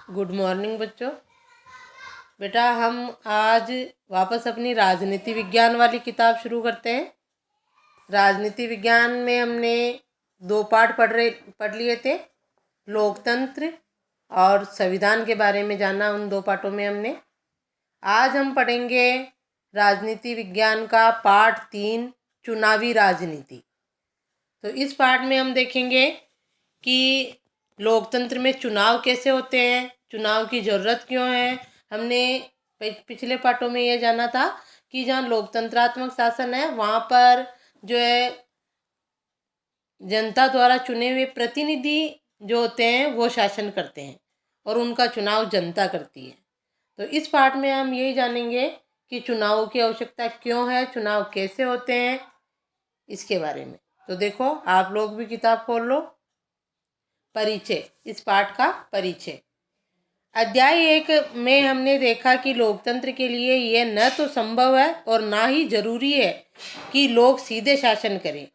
Good morning बच्चों। बेटा हम आज वापस अपनी राजनीति विज्ञान वाली किताब शुरू करते हैं। राजनीति विज्ञान में हमने 2 पाठ पढ़ लिए थे। लोकतंत्र और संविधान के बारे में जाना उन 2 पाठों में हमने। आज हम पढ़ेंगे राजनीति विज्ञान का पाठ 3 चुनावी राजनीति। तो इस पाठ में हम देखेंगे कि लोकतंत्र में चुनाव कैसे होते हैं, चुनाव की ज़रूरत क्यों है। हमने पिछले पाठों में यह जाना था कि जहाँ लोकतंत्रात्मक शासन है वहाँ पर जो है जनता द्वारा चुने हुए प्रतिनिधि जो होते हैं वो शासन करते हैं और उनका चुनाव जनता करती है। तो इस पाठ में हम यही जानेंगे कि चुनाव की आवश्यकता क्यों है, चुनाव कैसे होते हैं, इसके बारे में। तो देखो आप लोग भी किताब खोल लो। परिचय, इस पाठ का परिचय। अध्याय 1 में हमने देखा कि लोकतंत्र के लिए यह न तो संभव है और ना ही जरूरी है कि लोग सीधे शासन करें।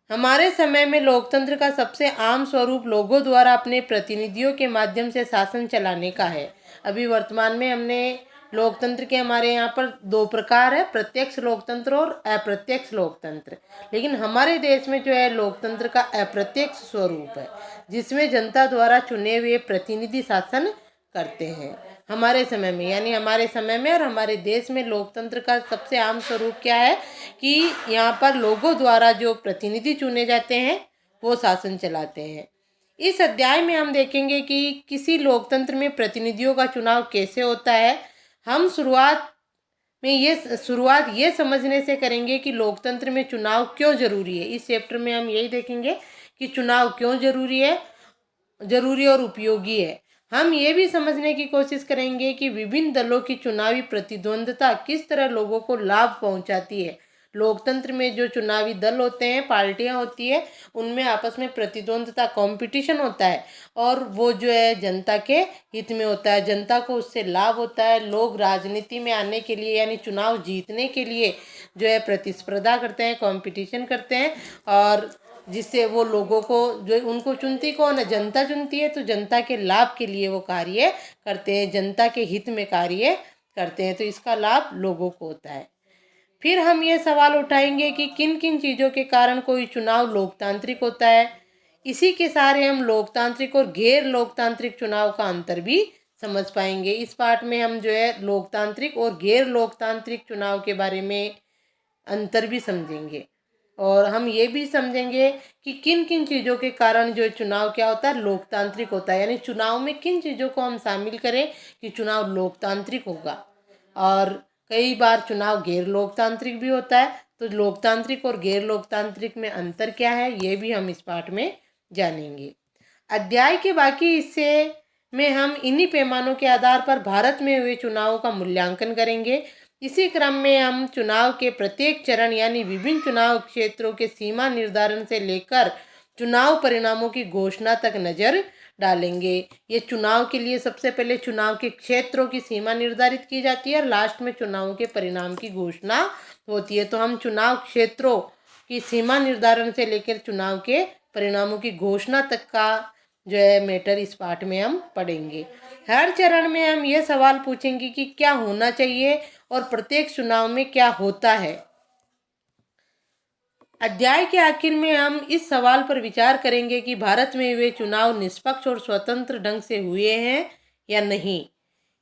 हमारे समय में लोकतंत्र का सबसे आम स्वरूप लोगों द्वारा अपने प्रतिनिधियों के माध्यम से शासन चलाने का है। अभी वर्तमान में हमने लोकतंत्र के हमारे यहाँ पर 2 प्रकार है, प्रत्यक्ष लोकतंत्र और अप्रत्यक्ष लोकतंत्र। लेकिन हमारे देश में जो है लोकतंत्र का अप्रत्यक्ष स्वरूप है, जिसमें जनता द्वारा चुने हुए प्रतिनिधि शासन करते हैं। हमारे समय में यानी हमारे समय में और हमारे देश में लोकतंत्र का सबसे आम स्वरूप क्या है कि यहाँ पर लोगों द्वारा जो प्रतिनिधि चुने जाते हैं वो शासन चलाते हैं। इस अध्याय में हम देखेंगे कि किसी लोकतंत्र में प्रतिनिधियों का चुनाव कैसे होता है। हम शुरुआत ये समझने से करेंगे कि लोकतंत्र में चुनाव क्यों जरूरी है। इस चैप्टर में हम यही देखेंगे कि चुनाव क्यों जरूरी और उपयोगी है। हम ये भी समझने की कोशिश करेंगे कि विभिन्न दलों की चुनावी प्रतिद्वंद्विता किस तरह लोगों को लाभ पहुंचाती है। लोकतंत्र में जो चुनावी दल होते हैं, पार्टियां होती है, उनमें आपस में प्रतिद्वंद्विता, कंपटीशन होता है और वो जो है जनता के हित में होता है, जनता को उससे लाभ होता है। लोग राजनीति में आने के लिए यानी चुनाव जीतने के लिए जो है प्रतिस्पर्धा करते हैं, कंपटीशन करते हैं और जिससे वो लोगों को जो उनको चुनती कौन है, जनता चुनती है। तो जनता के लाभ के लिए वो कार्य करते हैं, जनता के हित में कार्य करते हैं, तो इसका लाभ लोगों को होता है। फिर हम ये सवाल उठाएंगे कि किन किन चीज़ों के कारण कोई चुनाव लोकतांत्रिक होता है। इसी के सारे हम लोकतांत्रिक और गैर लोकतांत्रिक चुनाव का अंतर भी समझ पाएंगे। इस पाठ में हम जो है लोकतांत्रिक और गैर लोकतांत्रिक चुनाव के बारे में अंतर भी समझेंगे और हम ये भी समझेंगे कि किन किन चीज़ों के कारण जो चुनाव क्या होता है, लोकतांत्रिक होता है। यानी चुनाव में किन चीज़ों को हम शामिल करें कि चुनाव लोकतांत्रिक होगा। और कई बार चुनाव गैर लोकतांत्रिक भी होता है। तो लोकतांत्रिक और गैर लोकतांत्रिक में अंतर क्या है, ये भी हम इस पाठ में जानेंगे। अध्याय के बाकी हिस्से में हम इन्हीं पैमानों के आधार पर भारत में हुए चुनावों का मूल्यांकन करेंगे। इसी क्रम में हम चुनाव के प्रत्येक चरण यानी विभिन्न चुनाव क्षेत्रों के सीमा निर्धारण से लेकर चुनाव परिणामों की घोषणा तक नज़र डालेंगे। ये चुनाव के लिए सबसे पहले चुनाव के क्षेत्रों की सीमा निर्धारित की जाती है और लास्ट में चुनाव के परिणाम की घोषणा होती है। तो हम चुनाव क्षेत्रों की सीमा निर्धारण से लेकर चुनाव के परिणामों की घोषणा तक का जो है मैटर इस पाठ में हम पढ़ेंगे। हर चरण में हम ये सवाल पूछेंगे कि क्या होना चाहिए और प्रत्येक चुनाव में क्या होता है। अध्याय के आखिर में हम इस सवाल पर विचार करेंगे कि भारत में हुए चुनाव निष्पक्ष और स्वतंत्र ढंग से हुए हैं या नहीं।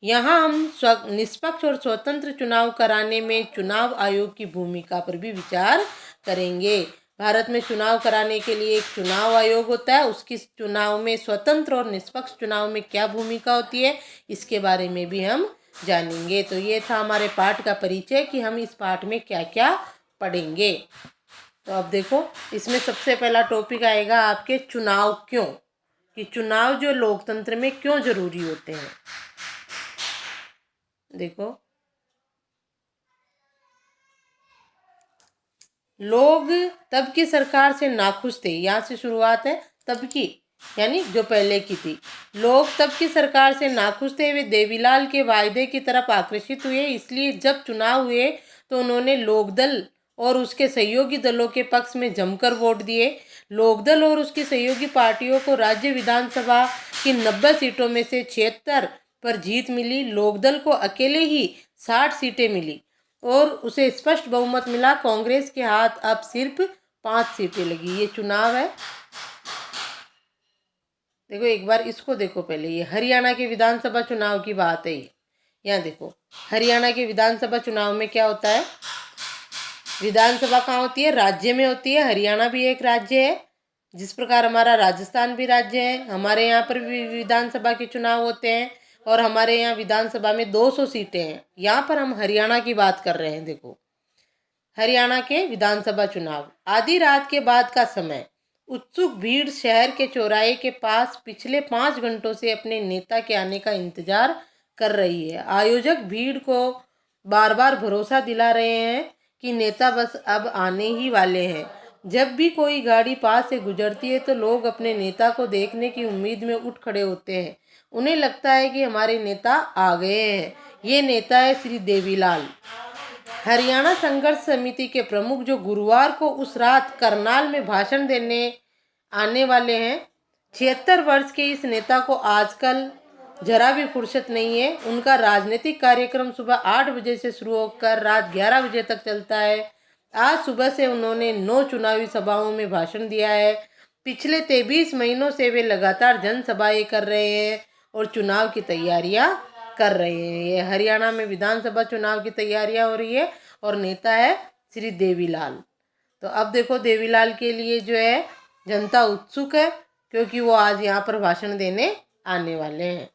यहाँ हम निष्पक्ष और स्वतंत्र चुनाव कराने में चुनाव आयोग की भूमिका पर भी विचार करेंगे। भारत में चुनाव कराने के लिए एक चुनाव आयोग होता है, उसकी चुनाव में स्वतंत्र और निष्पक्ष चुनाव में क्या भूमिका होती है, इसके बारे में भी हम जानेंगे। तो ये था हमारे पाठ का परिचय कि हम इस पाठ में क्या क्या पढ़ेंगे। तो अब देखो इसमें सबसे पहला टॉपिक आएगा आपके चुनाव क्यों, कि चुनाव जो लोकतंत्र में क्यों जरूरी होते हैं। देखो लोग तब की सरकार से नाखुश थे, यहाँ से शुरुआत है। तब की यानी जो पहले की थी। लोग तब की सरकार से नाखुश थे, वे देवीलाल के वायदे की तरफ आकर्षित हुए। इसलिए जब चुनाव हुए तो उन्होंने लोकदल और उसके सहयोगी दलों के पक्ष में जमकर वोट दिए। लोकदल और उसकी सहयोगी पार्टियों को राज्य विधानसभा कि 90 सीटों में से 76 पर जीत मिली। लोकदल को अकेले ही 60 सीटें मिली और उसे स्पष्ट बहुमत मिला। कांग्रेस के हाथ अब सिर्फ 5 सीटें लगी। ये चुनाव है, देखो एक बार इसको देखो पहले। ये हरियाणा के विधानसभा चुनाव की बात है। यहाँ देखो हरियाणा के विधानसभा चुनाव में क्या होता है। विधानसभा कहाँ होती है? राज्य में होती है। हरियाणा भी एक राज्य है, जिस प्रकार हमारा राजस्थान भी राज्य है। हमारे यहाँ पर भी विधानसभा के चुनाव होते हैं और हमारे यहाँ विधानसभा में 200 सीटें हैं। यहाँ पर हम हरियाणा की बात कर रहे हैं। देखो हरियाणा के विधानसभा चुनाव। आधी रात के बाद का समय। उत्सुक भीड़ शहर के चौराहे के पास पिछले 5 घंटों से अपने नेता के आने का इंतजार कर रही है। आयोजक भीड़ को बार बार भरोसा दिला रहे हैं कि नेता बस अब आने ही वाले हैं। जब भी कोई गाड़ी पास से गुजरती है तो लोग अपने नेता को देखने की उम्मीद में उठ खड़े होते हैं। उन्हें लगता है कि हमारे नेता आ गए हैं। ये नेता है श्री देवीलाल, हरियाणा संघर्ष समिति के प्रमुख, जो गुरुवार को उस रात करनाल में भाषण देने आने वाले हैं। 76 वर्ष के इस नेता को आजकल जरा भी फुर्सत नहीं है। उनका राजनीतिक कार्यक्रम सुबह 8 बजे से शुरू होकर रात 11 बजे तक चलता है। आज सुबह से उन्होंने 9 चुनावी सभाओं में भाषण दिया है। पिछले 23 महीनों से वे लगातार जनसभाएं कर रहे हैं और चुनाव की तैयारियां कर रहे हैं। ये हरियाणा में विधानसभा चुनाव की तैयारियां हो रही है और नेता है श्री देवीलाल। तो अब देखो देवीलाल के लिए जो है जनता उत्सुक है, क्योंकि वो आज यहाँ पर भाषण देने आने वाले हैं।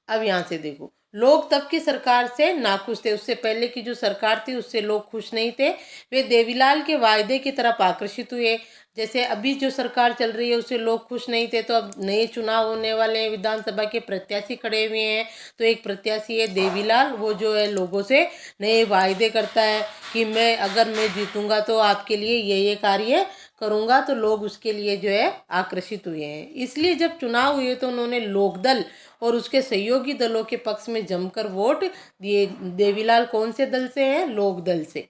अब यहाँ से देखो, लोग तब की सरकार से नाखुश थे। उससे पहले की जो सरकार थी उससे लोग खुश नहीं थे। वे देवीलाल के वायदे की तरफ आकर्षित हुए। जैसे अभी जो सरकार चल रही है उससे लोग खुश नहीं थे, तो अब नए चुनाव होने वाले हैं, विधानसभा के प्रत्याशी खड़े हुए हैं। तो एक प्रत्याशी है देवीलाल, वो जो है लोगों से नए वायदे करता है कि अगर मैं जीतूंगा तो आपके लिए ये कार्य करूंगा। तो लोग उसके लिए जो है आकर्षित हुए हैं। इसलिए जब चुनाव हुए तो उन्होंने लोकदल और उसके सहयोगी दलों के पक्ष में जमकर वोट दिए। देवीलाल कौन से दल से हैं? लोकदल से।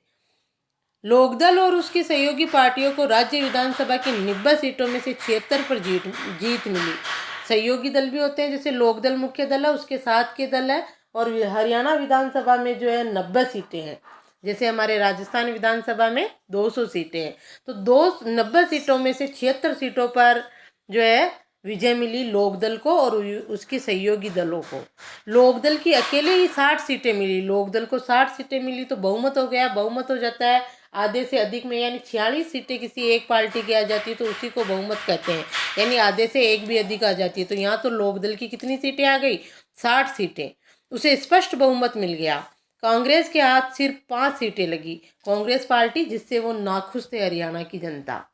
लोकदल और उसकी सहयोगी पार्टियों को राज्य विधानसभा की 90 सीटों में से 76 पर जीत मिली। सहयोगी दल भी होते हैं, जैसे लोकदल मुख्य दल है, उसके साथ के दल है। और हरियाणा विधानसभा में जो है 90 सीटें हैं। जैसे हमारे राजस्थान विधानसभा में 200 सीटें हैं, तो 90 सीटों में से 76 सीटों पर जो है विजय मिली लोकदल को और उसकी सहयोगी दलों को। लोकदल की अकेले ही 60 सीटें मिली। लोकदल को 60 सीटें मिली तो बहुमत हो गया। बहुमत हो जाता है आधे से अधिक में, यानी 46 सीटें किसी एक पार्टी की आ जाती है तो उसी को बहुमत कहते हैं, यानी आधे से एक भी अधिक आ जाती है। तो यहाँ तो लोकदल की कितनी सीटें आ गई? 60 सीटें। उसे स्पष्ट बहुमत मिल गया। कांग्रेस के हाथ सिर्फ 5 सीटें लगी। कांग्रेस पार्टी, जिससे वो नाखुश थे हरियाणा की जनता।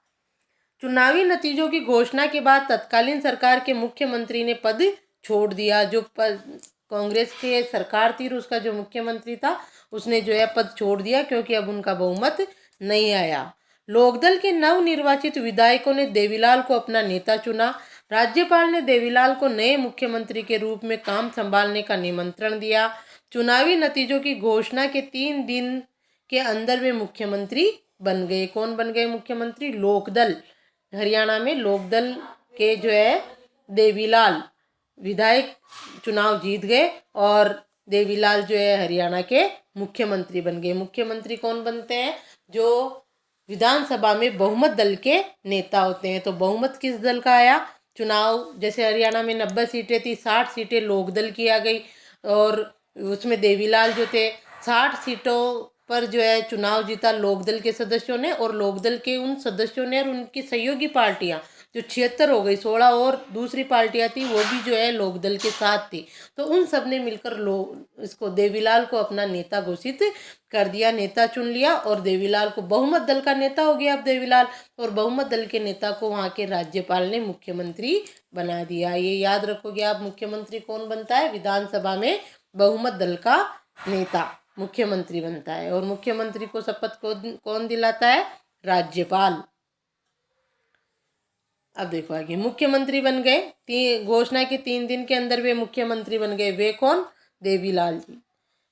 चुनावी नतीजों की घोषणा के बाद तत्कालीन सरकार के मुख्यमंत्री ने पद छोड़ दिया। जो कांग्रेस के सरकार थी उसका जो मुख्यमंत्री था उसने जो है पद छोड़ दिया, क्योंकि अब उनका बहुमत नहीं आया। लोकदल के नवनिर्वाचित विधायकों ने देवीलाल को अपना नेता चुना। राज्यपाल ने देवीलाल को नए मुख्यमंत्री के रूप में काम संभालने का निमंत्रण दिया। चुनावी नतीजों की घोषणा के 3 दिन के अंदर वे मुख्यमंत्री बन गए। कौन बन गए मुख्यमंत्री? लोकदल। हरियाणा में लोकदल के जो है देवीलाल विधायक चुनाव जीत गए और देवीलाल जो है हरियाणा के मुख्यमंत्री बन गए। मुख्यमंत्री कौन बनते हैं? जो विधानसभा में बहुमत दल के नेता होते हैं। तो बहुमत किस दल का आया? चुनाव जैसे हरियाणा में 90 सीटें थी, 60 सीटें लोकदल की आ गई और उसमें देवीलाल जो थे 60 सीटों पर जो है चुनाव जीता लोकदल के सदस्यों ने। और लोकदल के उन सदस्यों ने और उनकी सहयोगी पार्टियां जो 76 हो गई, 16 और दूसरी पार्टियां थी वो भी जो है लोकदल के साथ थी। तो उन सब ने मिलकर इसको देवीलाल को अपना नेता घोषित कर दिया, नेता चुन लिया और देवीलाल को बहुमत दल का नेता हो गया अब देवीलाल। और बहुमत दल के नेता को वहाँ के राज्यपाल ने मुख्यमंत्री बना दिया। ये याद रखोगे आप, मुख्यमंत्री कौन बनता है? विधानसभा में बहुमत दल का नेता मुख्यमंत्री बनता है। और मुख्यमंत्री को शपथ कौन दिलाता है? राज्यपाल। अब देखो आगे, मुख्यमंत्री बन गए। घोषणा के 3 दिन के अंदर वे मुख्यमंत्री बन गए। वे कौन? देवीलाल जी।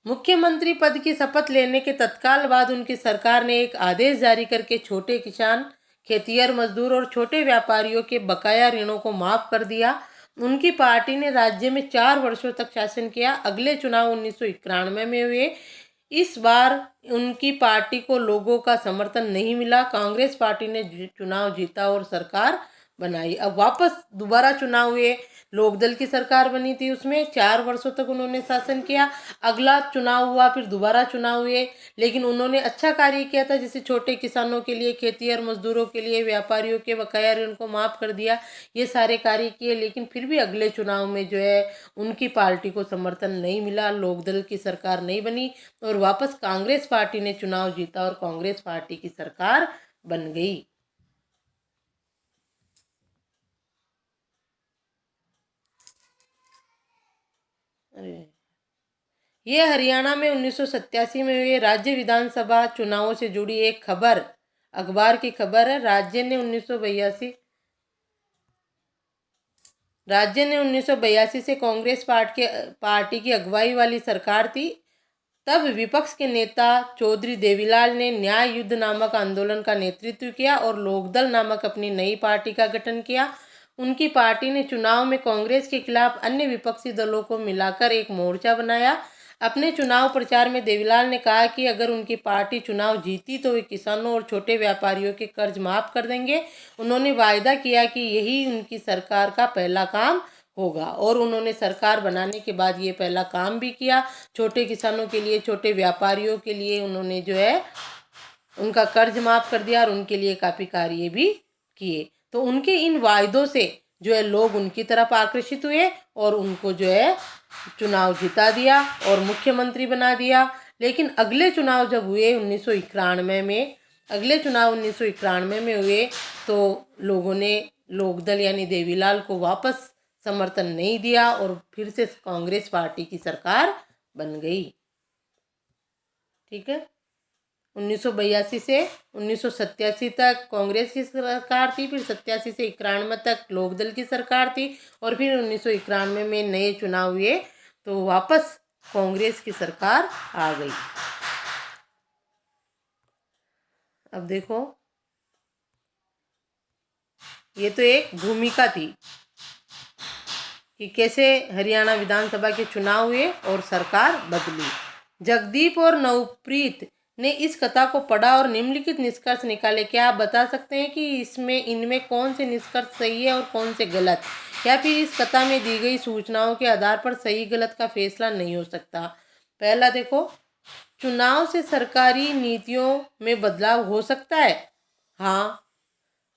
मुख्यमंत्री पद की शपथ लेने के तत्काल बाद उनकी सरकार ने एक आदेश जारी करके छोटे किसान, खेतिहर मजदूर और छोटे व्यापारियों के बकाया ऋणों को माफ कर दिया। उनकी पार्टी ने राज्य में 4 वर्षों तक शासन किया। अगले चुनाव 1991 में हुए। इस बार उनकी पार्टी को लोगों का समर्थन नहीं मिला। कांग्रेस पार्टी ने चुनाव जीता और सरकार बनाई। अब वापस दोबारा चुनाव हुए, लोकदल की सरकार बनी थी, उसमें 4 वर्षों तक उन्होंने शासन किया। अगला चुनाव हुआ, फिर दोबारा चुनाव हुए, लेकिन उन्होंने अच्छा कार्य किया था, जैसे छोटे किसानों के लिए, खेतीहर मजदूरों के लिए, व्यापारियों के बकाया ऋण को माफ़ कर दिया, ये सारे कार्य किए। लेकिन फिर भी अगले चुनाव में जो है उनकी पार्टी को समर्थन नहीं मिला, लोकदल की सरकार नहीं बनी और वापस कांग्रेस पार्टी ने चुनाव जीता और कांग्रेस पार्टी की सरकार बन गई। अरे, ये हरियाणा में 1987 में हुए राज्य विधानसभा चुनावों से जुड़ी एक खबर, अखबार की खबर है। राज्य ने 1982 से कांग्रेस पार्टी की अगुवाई वाली सरकार थी। तब विपक्ष के नेता चौधरी देवीलाल ने न्याय युद्ध नामक आंदोलन का नेतृत्व किया और लोकदल नामक अपनी नई पार्टी का गठन किया। उनकी पार्टी ने चुनाव में कांग्रेस के खिलाफ अन्य विपक्षी दलों को मिलाकर एक मोर्चा बनाया। अपने चुनाव प्रचार में देवीलाल ने कहा कि अगर उनकी पार्टी चुनाव जीती तो वे किसानों और छोटे व्यापारियों के कर्ज माफ कर देंगे। उन्होंने वायदा किया कि यही उनकी सरकार का पहला काम होगा और उन्होंने सरकार बनाने के बाद ये पहला काम भी किया। छोटे किसानों के लिए, छोटे व्यापारियों के लिए उन्होंने जो है उनका कर्ज माफ कर दिया और उनके लिए काफ़ी कार्य भी किए। तो उनके इन वायदों से जो है लोग उनकी तरफ आकर्षित हुए और उनको जो है चुनाव जिता दिया और मुख्यमंत्री बना दिया। लेकिन अगले चुनाव जब हुए 1991 में, अगले चुनाव 1991 में हुए तो लोगों ने लोकदल यानी देवीलाल को वापस समर्थन नहीं दिया और फिर से कांग्रेस पार्टी की सरकार बन गई। ठीक है, 1982 से 1987 तक कांग्रेस की सरकार थी, फिर 87 से 91 तक लोकदल की सरकार थी और फिर 1991 में नए चुनाव हुए तो वापस कांग्रेस की सरकार आ गई। अब देखो, ये तो एक भूमिका थी कि कैसे हरियाणा विधानसभा के चुनाव हुए और सरकार बदली। जगदीप और नवप्रीत ने इस कथा को पढ़ा और निम्नलिखित निष्कर्ष निकाले। क्या आप बता सकते हैं कि इनमें कौन से निष्कर्ष सही है और कौन से गलत, या फिर इस कथा में दी गई सूचनाओं के आधार पर सही गलत का फैसला नहीं हो सकता। पहला देखो, चुनाव से सरकारी नीतियों में बदलाव हो सकता है। हाँ,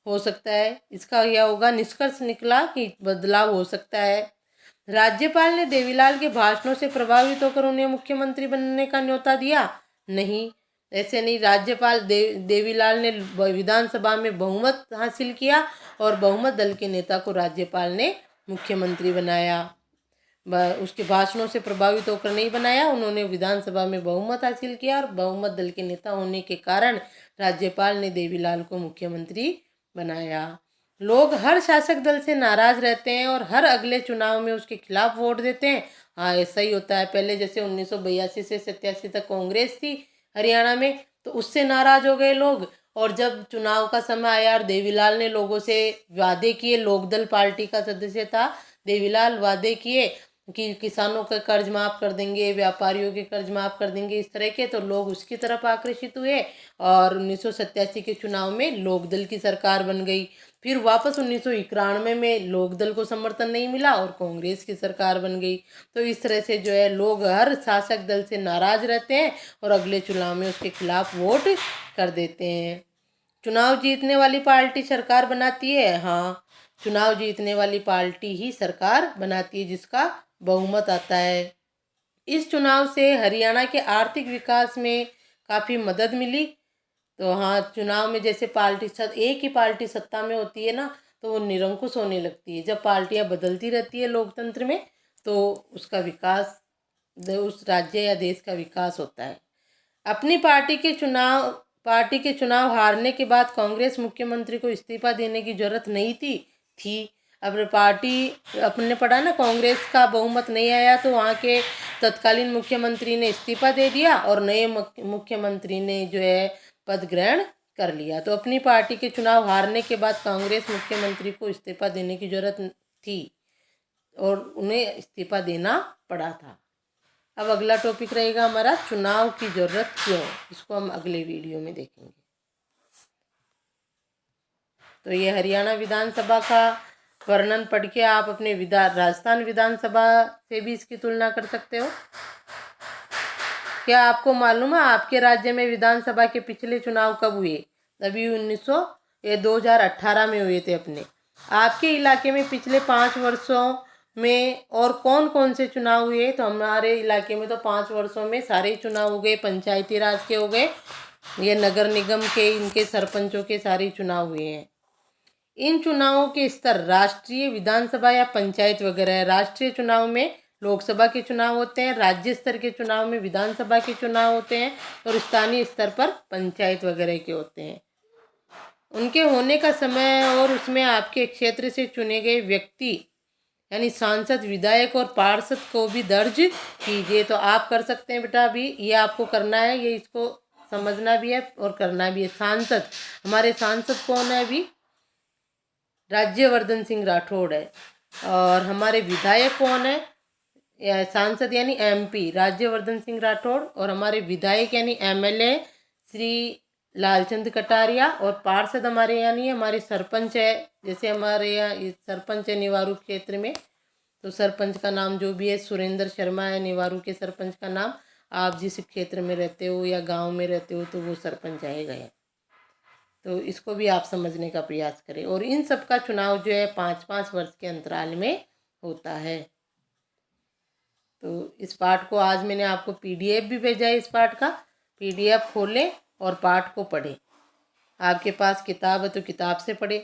हो सकता है। इसका यह होगा, निष्कर्ष निकला कि बदलाव हो सकता है। राज्यपाल ने देवीलाल के भाषणों से प्रभावित होकर उन्हें मुख्यमंत्री बनने का न्योता दिया? नहीं, ऐसे नहीं। राज्यपाल देवीलाल ने विधानसभा में बहुमत हासिल किया और बहुमत दल के नेता को राज्यपाल ने मुख्यमंत्री बनाया। उसके भाषणों से प्रभावित होकर नहीं बनाया, उन्होंने विधानसभा में बहुमत हासिल किया और बहुमत दल के नेता होने के कारण राज्यपाल ने देवीलाल को मुख्यमंत्री बनाया। लोग हर शासक दल से नाराज रहते हैं और हर अगले चुनाव में उसके खिलाफ वोट देते हैं। हाँ, ऐसा ही होता है। पहले जैसे 1982 से 87 तक कांग्रेस थी हरियाणा में, तो उससे नाराज हो गए लोग और जब चुनाव का समय आया और देवीलाल ने लोगों से वादे किए, लोकदल पार्टी का सदस्य था देवीलाल, वादे किए कि किसानों का कर्ज माफ़ कर देंगे, व्यापारियों के कर्ज माफ़ कर देंगे, इस तरह के, तो लोग उसकी तरफ आकर्षित हुए और 1987 के चुनाव में लोकदल की सरकार बन गई। फिर वापस 1991 में लोकदल को समर्थन नहीं मिला और कांग्रेस की सरकार बन गई। तो इस तरह से जो है लोग हर शासक दल से नाराज रहते हैं और अगले चुनाव में उसके खिलाफ वोट कर देते हैं। चुनाव जीतने वाली पार्टी सरकार बनाती है। हाँ, चुनाव जीतने वाली पार्टी ही सरकार बनाती है जिसका बहुमत आता है। इस चुनाव से हरियाणा के आर्थिक विकास में काफ़ी मदद मिली। तो हाँ, चुनाव में जैसे एक ही पार्टी सत्ता में होती है ना, तो वो निरंकुश होने लगती है। जब पार्टियां बदलती रहती है लोकतंत्र में तो उसका विकास, उस राज्य या देश का विकास होता है। अपनी पार्टी के चुनाव हारने के बाद कांग्रेस मुख्यमंत्री को इस्तीफा देने की जरूरत नहीं थी। अब अपने पढ़ा ना, कांग्रेस का बहुमत नहीं आया तो वहाँ के तत्कालीन मुख्यमंत्री ने इस्तीफा दे दिया और नए मुख्यमंत्री ने जो है पद ग्रहण कर लिया। तो अपनी पार्टी के चुनाव हारने के बाद कांग्रेस मुख्यमंत्री को इस्तीफा देने की जरूरत थी। और उन्हें इस्तीफा देना पड़ा था। अब अगला टॉपिक रहेगा हमारा चुनाव की ज़रूरत क्यों, इसको हम अगले वीडियो में देखेंगे। तो ये हरियाणा विधानसभा का वर्णन पढ़ के आप अपने राजस्थान विधानसभा से भी इसकी तुलना कर सकते हो। क्या आपको मालूम है आपके राज्य में विधानसभा के पिछले चुनाव कब हुए? अभी 2018 में हुए थे अपने। आपके इलाके में पिछले 5 वर्षों में और कौन कौन से चुनाव हुए? तो हमारे इलाके में तो 5 वर्षों में सारे चुनाव हो गए, पंचायती राज के हो गए, ये नगर निगम के, इनके सरपंचों के सारे चुनाव हुए हैं। इन चुनावों के स्तर राष्ट्रीय विधानसभा या पंचायत वगैरह है। राष्ट्रीय चुनाव में लोकसभा के चुनाव होते हैं, राज्य स्तर के चुनाव में विधानसभा के चुनाव होते हैं और स्थानीय स्तर पर पंचायत वगैरह के होते हैं। उनके होने का समय और उसमें आपके क्षेत्र से चुने गए व्यक्ति यानी सांसद, विधायक और पार्षद को भी दर्ज कीजिए। तो आप कर सकते हैं बेटा, अभी ये आपको करना है, ये इसको समझना भी है और करना भी है। सांसद, हमारे सांसद कौन है? अभी राज्यवर्धन सिंह राठौड़ है। और हमारे विधायक कौन है? सांसद यानी एमपी राज्यवर्धन सिंह राठौड़, और हमारे विधायक यानी एमएलए श्री लालचंद कटारिया, और पार्षद हमारे यानी हमारे सरपंच है। जैसे हमारे यहाँ सरपंच है निवारू क्षेत्र में, तो सरपंच का नाम जो भी है सुरेंद्र शर्मा है। निवारू के सरपंच का नाम, आप जिस क्षेत्र में रहते हो या गांव में रहते हो तो वो सरपंच आएगा है। तो इसको भी आप समझने का प्रयास करें। और इन सब का चुनाव जो है 5-5 वर्ष के अंतराल में होता है। तो इस पाठ को आज मैंने आपको पीडीएफ भी भेजा है। इस पाठ का पीडीएफ खोलें और पाठ को पढ़ें। आपके पास किताब है तो किताब से पढ़ें,